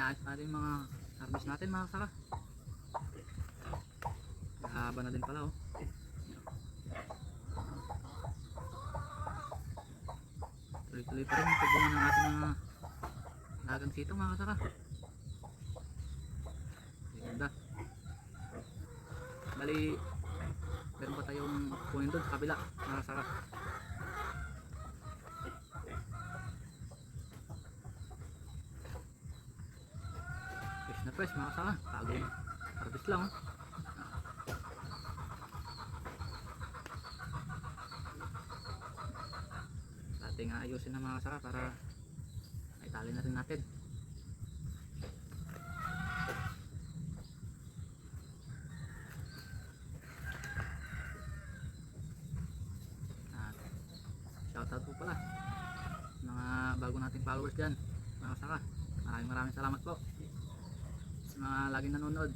inaayos natin yung mga harvest natin mga saka. Haba na din pala oh. Tuloy-tuloy pa rin yung pagbunga ng ating mga lagang sitaw mga kasaka. Ganda. Bali meron pa tayong kunin doon sa kabila mga kasaka. Fresh na fresh mga kasaka. Bagong harvest lang oh. Ating ayusin na mga kasaka para itali na rin natin. Shoutout po pala mga bago nating followers dyan mga kasaka. Maraming salamat po sa mga laging nanonood.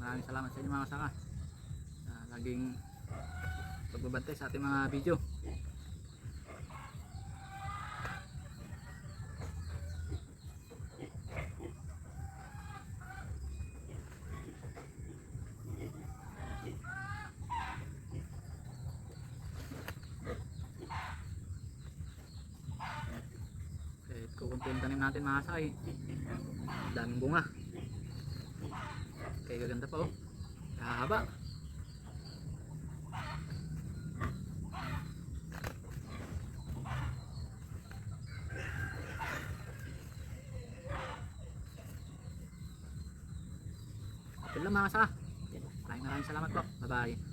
Maraming salamat sa inyo mga kasaka laging pagbabantay sa ating mga video. Kukunti yung tanim natin mga kasaka eh. Daming bunga. Kaya gaganda pa oh. Kahaba. Ito lang mga kasaka. Maraming salamat po. Bye bye.